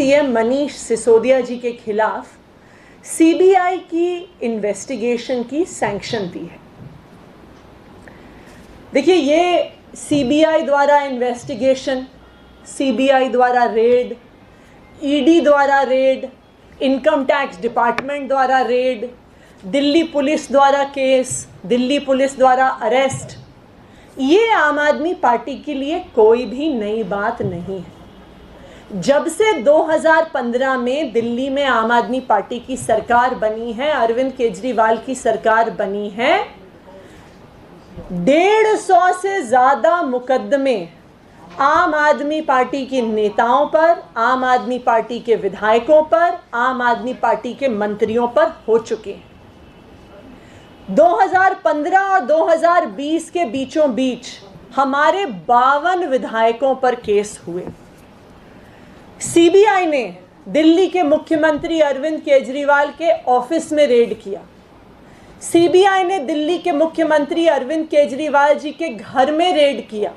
CM Manish Sisodia जी के खिलाफ CBI की इन्वेस्टिगेशन की सैंक्शन दी है। देखिए, ये सीबीआई द्वारा इन्वेस्टिगेशन, सीबीआई द्वारा रेड, ईडी द्वारा रेड, इनकम टैक्स डिपार्टमेंट द्वारा रेड, दिल्ली पुलिस द्वारा केस, दिल्ली पुलिस द्वारा अरेस्ट, ये आम आदमी पार्टी के लिए कोई भी नई बात नहीं है। जब से 2015 में दिल्ली में आम आदमी पार्टी की सरकार बनी है, अरविंद केजरीवाल की सरकार बनी है, 150 से ज्यादा मुकदमे आम आदमी पार्टी के नेताओं पर, आम आदमी पार्टी के विधायकों पर, आम आदमी पार्टी के मंत्रियों पर हो चुके हैं। 2015 और 2020 के बीचों बीच हमारे 52 विधायकों पर केस हुए। सीबीआई ने दिल्ली के मुख्यमंत्री अरविंद केजरीवाल के ऑफिस में रेड किया। सीबीआई ने दिल्ली के मुख्यमंत्री अरविंद केजरीवाल जी के घर में रेड किया।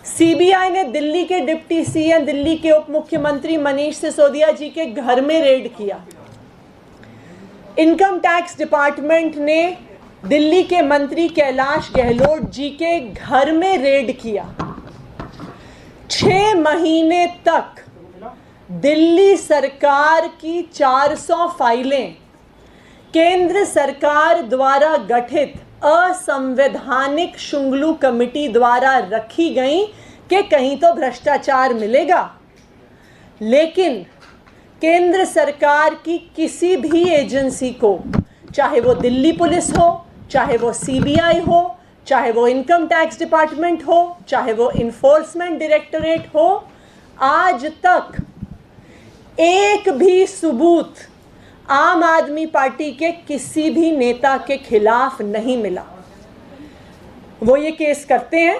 सीबीआई ने दिल्ली के डिप्टी सीएम, दिल्ली के उप मुख्यमंत्री मनीष सिसोदिया जी के घर में रेड किया। इनकम टैक्स डिपार्टमेंट ने दिल्ली के मंत्री कैलाश गहलोत जी के घर में रेड किया। 6 महीने तक दिल्ली सरकार की 400 फाइलें केंद्र सरकार द्वारा गठित असंवैधानिक शुंगलू कमेटी द्वारा रखी गई कि कहीं तो भ्रष्टाचार मिलेगा। लेकिन केंद्र सरकार की किसी भी एजेंसी को, चाहे वो दिल्ली पुलिस हो, चाहे वो सीबीआई हो, चाहे वो इनकम टैक्स डिपार्टमेंट हो, चाहे वो इन्फोर्समेंट डायरेक्टरेट हो, आज तक एक भी सबूत आम आदमी पार्टी के किसी भी नेता के खिलाफ नहीं मिला। वो ये केस करते हैं,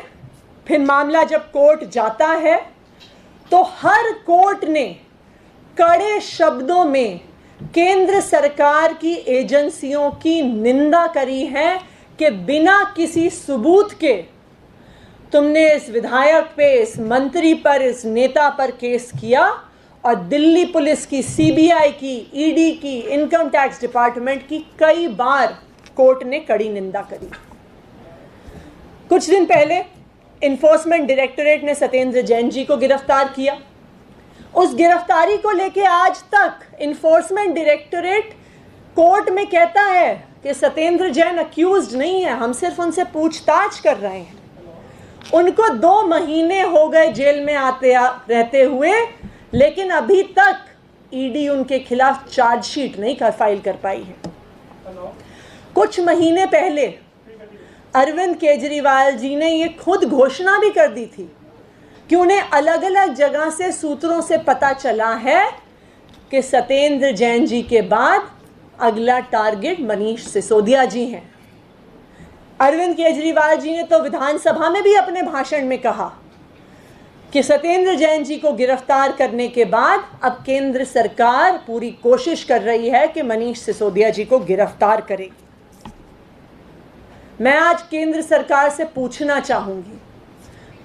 फिर मामला जब कोर्ट जाता है तो हर कोर्ट ने कड़े शब्दों में केंद्र सरकार की एजेंसियों की निंदा करी है कि बिना किसी सबूत के तुमने इस विधायक पे, इस मंत्री पर, इस नेता पर केस किया। और दिल्ली पुलिस की, सीबीआई की, ईडी की, इनकम टैक्स डिपार्टमेंट की कई बार कोर्ट ने कड़ी निंदा करी। कुछ दिन पहले इन्फोर्समेंट डायरेक्टरेट ने सत्येंद्र जैन जी को गिरफ्तार किया। उस गिरफ्तारी को लेकर आज तक इन्फोर्समेंट डायरेक्टरेट कोर्ट में कहता है कि सत्येंद्र जैन अक्यूज्ड नहीं है, हम सिर्फ उनसे पूछताछ कर रहे हैं। उनको 2 महीने हो गए जेल में रहते हुए, लेकिन अभी तक ईडी उनके खिलाफ चार्जशीट नहीं फाइल कर पाई है। कुछ महीने पहले अरविंद केजरीवाल जी ने ये खुद घोषणा भी कर दी थी कि उन्हें अलग अलग जगह से सूत्रों से पता चला है कि सत्येंद्र जैन जी के बाद अगला टारगेट मनीष सिसोदिया जी हैं। अरविंद केजरीवाल जी ने तो विधानसभा में भी अपने भाषण में कहा कि सत्येंद्र जैन जी को गिरफ्तार करने के बाद अब केंद्र सरकार पूरी कोशिश कर रही है कि मनीष सिसोदिया जी को गिरफ्तार करेगी। मैं आज केंद्र सरकार से पूछना चाहूंगी,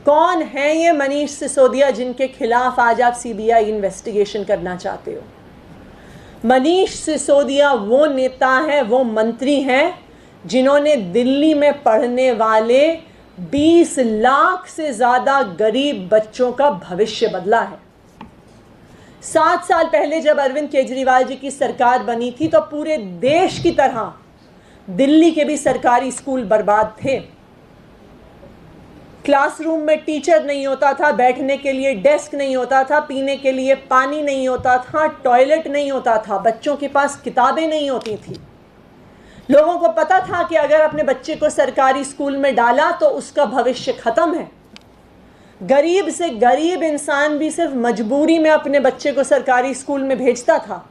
कौन है ये मनीष सिसोदिया जिनके खिलाफ आज आप सीबीआई इन्वेस्टिगेशन करना चाहते हो? मनीष सिसोदिया वो नेता है, वो मंत्री हैं जिन्होंने दिल्ली में पढ़ने वाले 20 लाख से ज्यादा गरीब बच्चों का भविष्य बदला है। 7 साल पहले जब अरविंद केजरीवाल जी की सरकार बनी थी तो पूरे देश की तरह दिल्ली के भी सरकारी स्कूल बर्बाद थे। क्लासरूम में टीचर नहीं होता था, बैठने के लिए डेस्क नहीं होता था, पीने के लिए पानी नहीं होता था, टॉयलेट नहीं होता था, बच्चों के पास किताबें नहीं होती थी। लोगों को पता था कि अगर अपने बच्चे को सरकारी स्कूल में डाला तो उसका भविष्य खत्म है। गरीब से गरीब इंसान भी सिर्फ मजबूरी में अपने बच्चे को सरकारी स्कूल में भेजता था,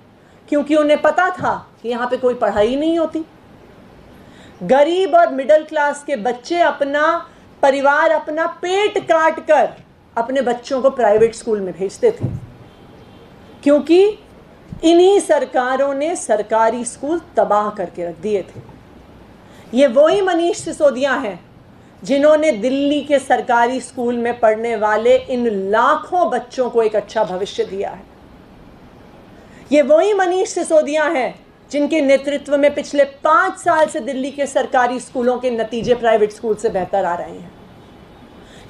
क्योंकि उन्हें पता था कि यहाँ पे कोई पढ़ाई नहीं होती। गरीब और मिडिल क्लास के बच्चे अपना परिवार, अपना पेट काट कर अपने बच्चों को प्राइवेट स्कूल में भेजते थे, क्योंकि इन्हीं सरकारों ने सरकारी स्कूल तबाह करके रख दिए थे। ये वही मनीष सिसोदिया हैं जिन्होंने दिल्ली के सरकारी स्कूल में पढ़ने वाले इन लाखों बच्चों को एक अच्छा भविष्य दिया है। ये वही मनीष सिसोदिया हैं जिनके नेतृत्व में पिछले 5 साल से दिल्ली के सरकारी स्कूलों के नतीजे प्राइवेट स्कूल से बेहतर आ रहे हैं।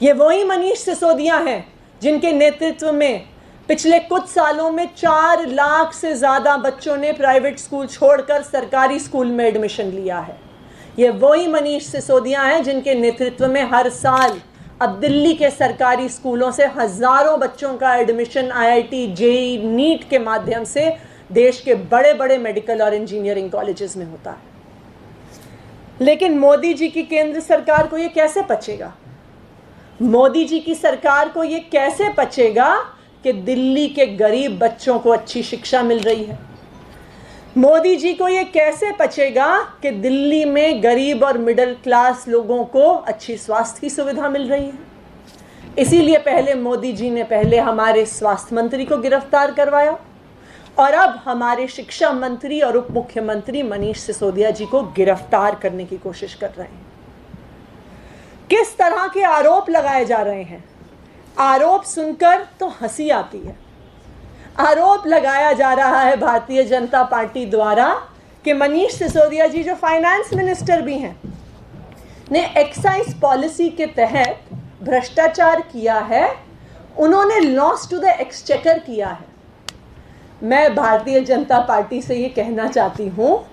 ये वही मनीष सिसोदिया हैं जिनके नेतृत्व में पिछले कुछ सालों में 4 लाख से ज़्यादा बच्चों ने प्राइवेट स्कूल छोड़कर सरकारी स्कूल में एडमिशन लिया है। ये वही मनीष सिसोदिया हैं जिनके नेतृत्व में हर साल अब दिल्ली के सरकारी स्कूलों से हज़ारों बच्चों का एडमिशन IIT, JEE, नीट के माध्यम से देश के बड़े बड़े मेडिकल और इंजीनियरिंग कॉलेजेस में होता है। लेकिन मोदी जी की केंद्र सरकार को ये कैसे पचेगा? मोदी जी की सरकार को ये कैसे पचेगा कि दिल्ली के गरीब बच्चों को अच्छी शिक्षा मिल रही है? मोदी जी को ये कैसे पचेगा कि दिल्ली में गरीब और मिडिल क्लास लोगों को अच्छी स्वास्थ्य की सुविधा मिल रही है? इसीलिए पहले मोदी जी ने पहले हमारे स्वास्थ्य मंत्री को गिरफ्तार करवाया और अब हमारे शिक्षा मंत्री और उप मुख्यमंत्री मनीष सिसोदिया जी को गिरफ्तार करने की कोशिश कर रहे हैं। किस तरह के आरोप लगाए जा रहे हैं? आरोप सुनकर तो हंसी आती है। आरोप लगाया जा रहा है भारतीय जनता पार्टी द्वारा कि मनीष सिसोदिया जी, जो फाइनेंस मिनिस्टर भी हैं, ने एक्साइज पॉलिसी के तहत भ्रष्टाचार किया है। उन्होंने लॉस टू द एक्सचेकर किया है। मैं भारतीय जनता पार्टी से ये कहना चाहती हूँ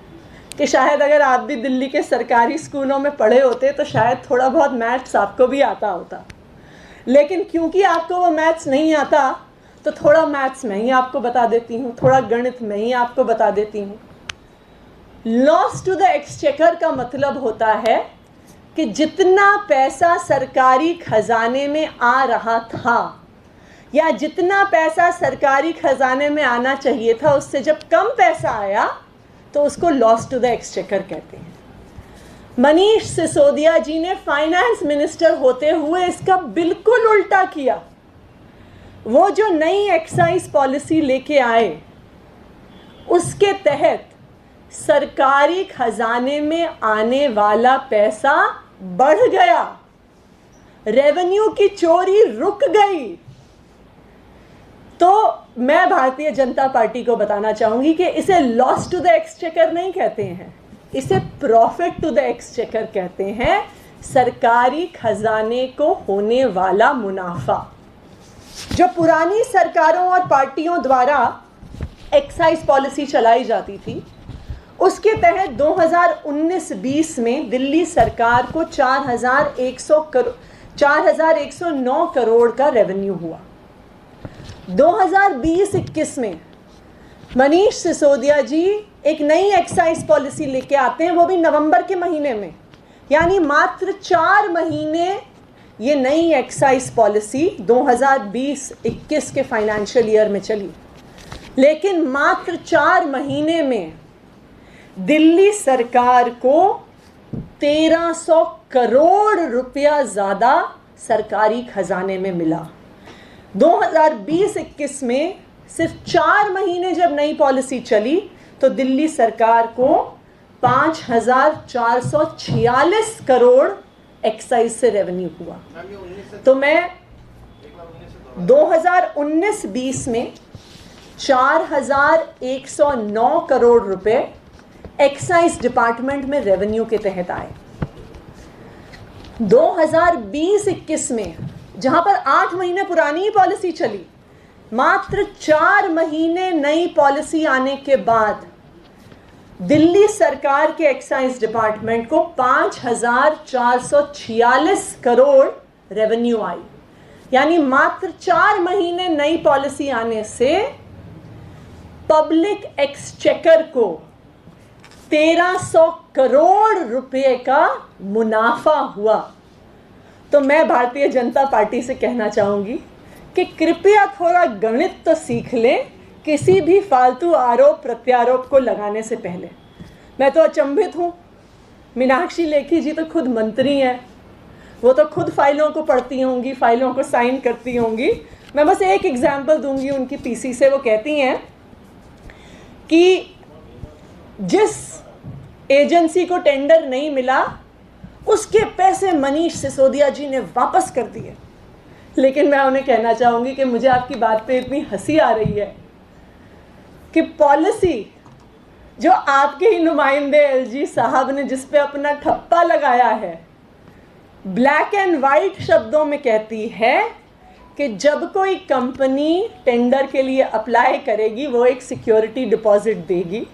कि शायद अगर आप भी दिल्ली के सरकारी स्कूलों में पढ़े होते तो शायद थोड़ा बहुत मैथ्स आपको भी आता होता, लेकिन क्योंकि आपको वो मैथ्स नहीं आता तो थोड़ा मैथ्स मैं ही आपको बता देती हूँ, थोड़ा गणित मैं ही आपको बता देती हूँ। लॉस टू द एक्सचेकर का मतलब होता है कि जितना पैसा सरकारी खजाने में आ रहा था या जितना पैसा सरकारी खजाने में आना चाहिए था उससे जब कम पैसा आया तो उसको लॉस टू द एक्सचेकर कहते हैं। मनीष सिसोदिया जी ने फाइनेंस मिनिस्टर होते हुए इसका बिल्कुल उल्टा किया। वो जो नई एक्साइज पॉलिसी लेके आए उसके तहत सरकारी खजाने में आने वाला पैसा बढ़ गया, रेवेन्यू की चोरी रुक गई। तो मैं भारतीय जनता पार्टी को बताना चाहूंगी कि इसे लॉस टू द एक्सचेकर नहीं कहते हैं, इसे प्रॉफिट टू द एक्सचेकर कहते हैं। सरकारी खजाने को होने वाला मुनाफा जो पुरानी सरकारों और पार्टियों द्वारा एक्साइज पॉलिसी चलाई जाती थी, उसके तहत 2019-20 में दिल्ली सरकार को 4,109 करोड़ का रेवेन्यू हुआ। 2020-21 में मनीष सिसोदिया जी एक नई एक्साइज पॉलिसी लेके आते हैं, वो भी नवंबर के महीने में, यानी मात्र 4 महीने ये नई एक्साइज पॉलिसी 2020-21 के फाइनेंशियल ईयर में चली, लेकिन मात्र 4 महीने में दिल्ली सरकार को 1300 करोड़ रुपया ज़्यादा सरकारी खजाने में मिला। 2020-21 में सिर्फ 4 महीने जब नई पॉलिसी चली तो दिल्ली सरकार को 5,446 करोड़ एक्साइज से रेवेन्यू हुआ। तो मैं 2019-20 में 4,109 करोड़ रुपए एक्साइज डिपार्टमेंट में रेवेन्यू के तहत आए। 2020-21 में जहां पर 8 महीने पुरानी पॉलिसी चली, मात्र 4 महीने नई पॉलिसी आने के बाद दिल्ली सरकार के एक्साइज डिपार्टमेंट को 5,446 करोड़ रेवेन्यू आई। यानी मात्र 4 महीने नई पॉलिसी आने से पब्लिक एक्सचेकर को 1300 करोड़ रुपए का मुनाफा हुआ। तो मैं भारतीय जनता पार्टी से कहना चाहूंगी कि कृपया थोड़ा गणित तो सीख लें किसी भी फालतू आरोप प्रत्यारोप को लगाने से पहले। मैं तो अचंभित हूँ, मीनाक्षी लेखी जी तो खुद मंत्री हैं, वो तो खुद फाइलों को पढ़ती होंगी, फाइलों को साइन करती होंगी। मैं बस एक एग्जाम्पल दूंगी उनकी पीसी से। वो कहती हैं कि जिस एजेंसी को टेंडर नहीं मिला उसके पैसे मनीष सिसोदिया जी ने वापस कर दिए। लेकिन मैं उन्हें कहना चाहूँगी कि मुझे आपकी बात पे इतनी हंसी आ रही है कि पॉलिसी जो आपके ही नुमाइंदे एलजी साहब ने जिस पे अपना ठप्पा लगाया है, ब्लैक एंड वाइट शब्दों में कहती है कि जब कोई कंपनी टेंडर के लिए अप्लाई करेगी वो एक सिक्योरिटी डिपॉजिट देगी,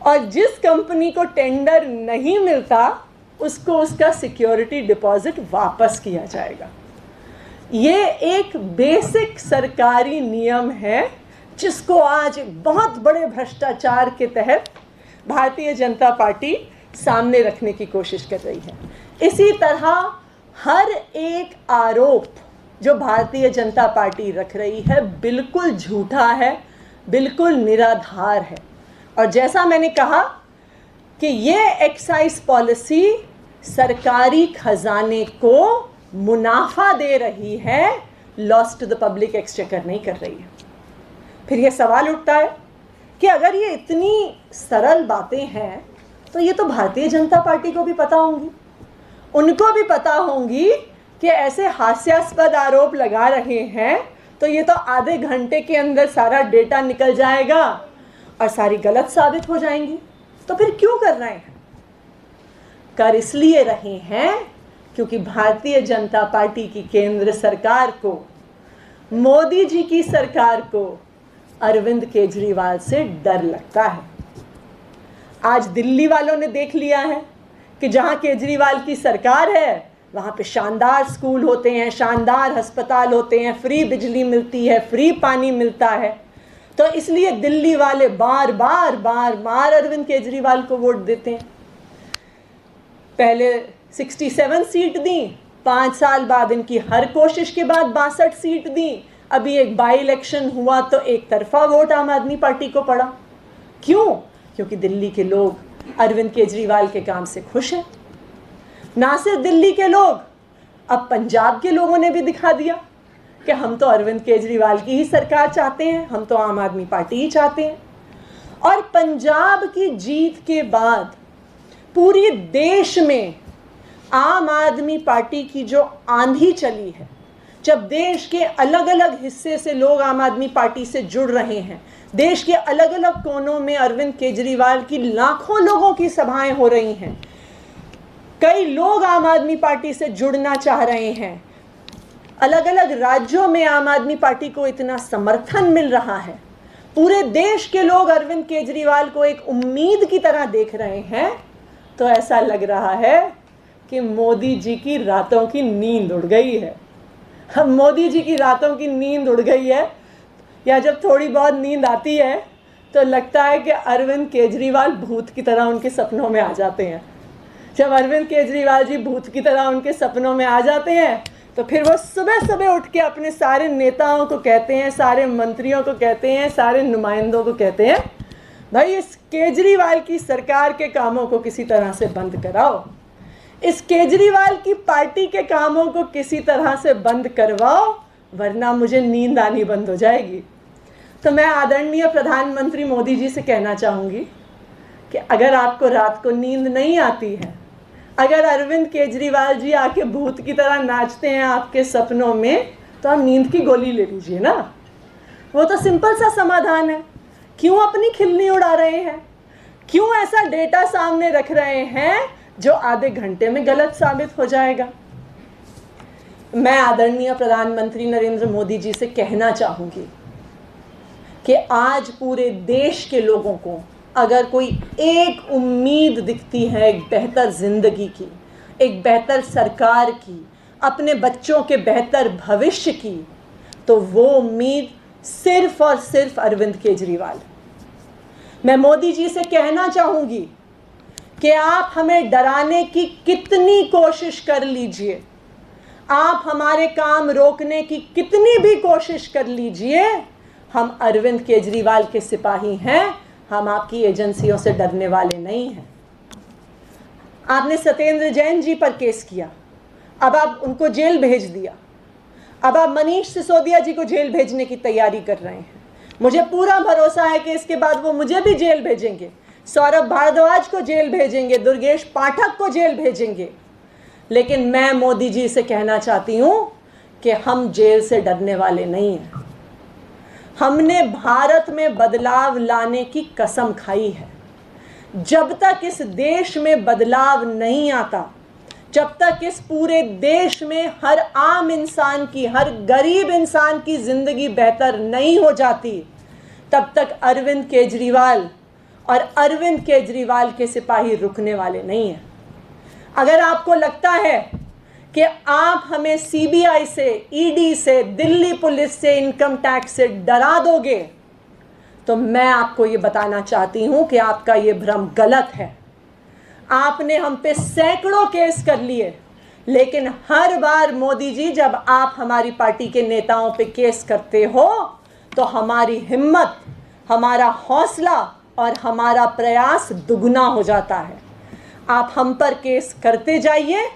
और जिस कंपनी को टेंडर नहीं मिलता उसको उसका सिक्योरिटी डिपॉजिट वापस किया जाएगा। ये एक बेसिक सरकारी नियम है जिसको आज बहुत बड़े भ्रष्टाचार के तहत भारतीय जनता पार्टी सामने रखने की कोशिश कर रही है। इसी तरह हर एक आरोप जो भारतीय जनता पार्टी रख रही है बिल्कुल झूठा है, बिल्कुल निराधार है। और जैसा मैंने कहा कि ये एक्साइज पॉलिसी सरकारी खजाने को मुनाफा दे रही है, loss to the public exchequer नहीं कर रही है। फिर ये सवाल उठता है कि अगर ये इतनी सरल बातें हैं तो ये तो भारतीय जनता पार्टी को भी पता होंगी, उनको भी पता होंगी कि ऐसे हास्यास्पद आरोप लगा रहे हैं तो ये तो आधे घंटे के अंदर सारा डेटा निकल जाएगा और सारी गलत साबित हो जाएंगी। तो फिर क्यों कर रहे हैं? कर इसलिए रहे हैं क्योंकि भारतीय जनता पार्टी की केंद्र सरकार को, मोदी जी की सरकार को अरविंद केजरीवाल से डर लगता है। आज दिल्ली वालों ने देख लिया है कि जहां केजरीवाल की सरकार है वहां पे शानदार स्कूल होते हैं, शानदार अस्पताल होते हैं, फ्री बिजली मिलती है, फ्री पानी मिलता है। तो इसलिए दिल्ली वाले बार बार अरविंद केजरीवाल को वोट देते हैं। पहले 67 सीट दी, 5 साल बाद इनकी हर कोशिश के बाद 62 सीट दी। अभी एक बाई इलेक्शन हुआ तो एक तरफा वोट आम आदमी पार्टी को पड़ा। क्यों? क्योंकि दिल्ली के लोग अरविंद केजरीवाल के काम से खुश हैं। ना सिर्फ दिल्ली के लोग, अब पंजाब के लोगों ने भी दिखा दिया कि हम तो अरविंद केजरीवाल की ही सरकार चाहते हैं, हम तो आम आदमी पार्टी ही चाहते हैं। और पंजाब की जीत के बाद पूरी देश में आम आदमी पार्टी की जो आंधी चली है, जब देश के अलग अलग हिस्से से लोग आम आदमी पार्टी से जुड़ रहे हैं, देश के अलग अलग कोनों में अरविंद केजरीवाल की लाखों लोगों की सभाएं हो रही हैं, कई लोग आम आदमी पार्टी से जुड़ना चाह रहे हैं, अलग अलग राज्यों में आम आदमी पार्टी को इतना समर्थन मिल रहा है, पूरे देश के लोग अरविंद केजरीवाल को एक उम्मीद की तरह देख रहे हैं, तो ऐसा लग रहा है कि मोदी जी की रातों की नींद उड़ गई है। अब मोदी जी की रातों की नींद उड़ गई है, या जब थोड़ी बहुत नींद आती है तो लगता है कि अरविंद केजरीवाल भूत की तरह उनके सपनों में आ जाते हैं। जब अरविंद केजरीवाल जी भूत की तरह उनके सपनों में आ जाते हैं तो फिर वो सुबह सुबह उठ के अपने सारे नेताओं को कहते हैं, सारे मंत्रियों को कहते हैं, सारे नुमाइंदों को कहते हैं, भाई इस केजरीवाल की सरकार के कामों को किसी तरह से बंद कराओ, इस केजरीवाल की पार्टी के कामों को किसी तरह से बंद करवाओ, वरना मुझे नींद आनी बंद हो जाएगी। तो मैं आदरणीय प्रधानमंत्री मोदी जी से कहना चाहूँगी कि अगर आपको रात को नींद नहीं आती है, अगर अरविंद केजरीवाल जी आके भूत की तरह नाचते हैं आपके सपनों में, तो आप नींद की गोली ले लीजिए ना। वो तो सिंपल सा समाधान है। क्यों अपनी खिल्ली उड़ा रहे हैं? क्यों ऐसा डेटा सामने रख रहे हैं जो आधे घंटे में गलत साबित हो जाएगा? मैं आदरणीय प्रधानमंत्री नरेंद्र मोदी जी से कहना चाहूँगी कि आज पूरे देश के लोगों को अगर कोई एक उम्मीद दिखती है एक बेहतर ज़िंदगी की, एक बेहतर सरकार की, अपने बच्चों के बेहतर भविष्य की, तो वो उम्मीद सिर्फ और सिर्फ अरविंद केजरीवाल। मैं मोदी जी से कहना चाहूँगी कि आप हमें डराने की कितनी कोशिश कर लीजिए, आप हमारे काम रोकने की कितनी भी कोशिश कर लीजिए, हम अरविंद केजरीवाल के सिपाही हैं, हम आपकी एजेंसियों से डरने वाले नहीं हैं। आपने सत्येंद्र जैन जी पर केस किया, अब आप उनको जेल भेज दिया, अब आप मनीष सिसोदिया जी को जेल भेजने की तैयारी कर रहे हैं। मुझे पूरा भरोसा है कि इसके बाद वो मुझे भी जेल भेजेंगे, सौरभ भारद्वाज को जेल भेजेंगे, दुर्गेश पाठक को जेल भेजेंगे। लेकिन मैं मोदी जी से कहना चाहती हूँ कि हम जेल से डरने वाले नहीं हैं। हमने भारत में बदलाव लाने की कसम खाई है। जब तक इस देश में बदलाव नहीं आता, जब तक इस पूरे देश में हर आम इंसान की, हर गरीब इंसान की जिंदगी बेहतर नहीं हो जाती, तब तक अरविंद केजरीवाल और अरविंद केजरीवाल के सिपाही रुकने वाले नहीं हैं। अगर आपको लगता है कि आप हमें सीबीआई से, ईडी से, दिल्ली पुलिस से, इनकम टैक्स से डरा दोगे, तो मैं आपको ये बताना चाहती हूं कि आपका ये भ्रम गलत है। आपने हम पे सैकड़ों केस कर लिए, लेकिन हर बार मोदी जी जब आप हमारी पार्टी के नेताओं पे केस करते हो तो हमारी हिम्मत, हमारा हौसला और हमारा प्रयास दुगना हो जाता है। आप हम पर केस करते जाइए।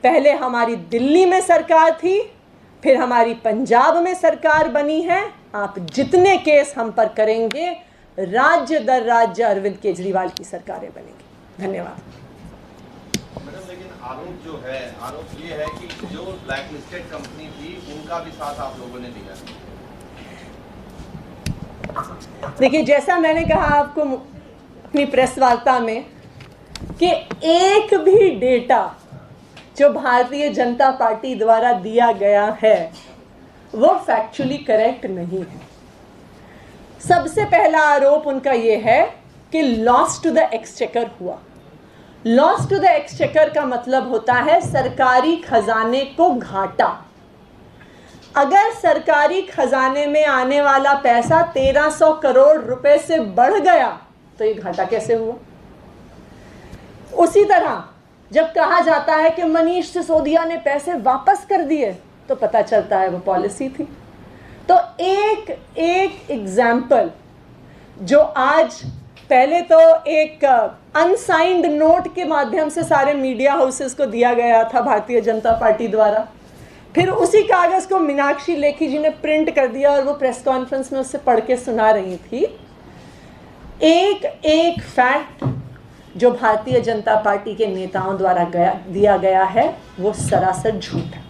पहले हमारी दिल्ली में सरकार थी, फिर हमारी पंजाब में सरकार बनी है। आप जितने केस हम पर करेंगे, राज्य दर राज्य अरविंद केजरीवाल की सरकारें बनेंगी। धन्यवाद। मैडम, लेकिन आरोप जो है, आरोप ये है कि जो ब्लैक लिस्टेड कंपनी थी उनका भी साथ आप लोगों ने दिया। देखिए, जैसा मैंने कहा आपको अपनी प्रेस वार्ता में कि एक भी डेटा जो भारतीय जनता पार्टी द्वारा दिया गया है वो फैक्चुअली करेक्ट नहीं है। सबसे पहला आरोप उनका ये है कि लॉस टू द एक्सचेकर हुआ। लॉस टू द एक्सचेकर का मतलब होता है सरकारी खजाने को घाटा। अगर सरकारी खजाने में आने वाला पैसा 1300 करोड़ रुपए से बढ़ गया तो ये घाटा कैसे हुआ? उसी तरह जब कहा जाता है कि मनीष सिसोदिया ने पैसे वापस कर दिए तो पता चलता है वो पॉलिसी थी। तो एक एग्जाम्पल जो आज पहले तो एक अनसाइंड नोट के माध्यम से सारे मीडिया हाउसेस को दिया गया था भारतीय जनता पार्टी द्वारा, फिर उसी कागज को मीनाक्षी लेखी जी ने प्रिंट कर दिया और वो प्रेस कॉन्फ्रेंस में उससे पढ़ के सुना रही थी। एक फैक्ट जो भारतीय जनता पार्टी के नेताओं द्वारा दिया गया है वो सरासर झूठ है।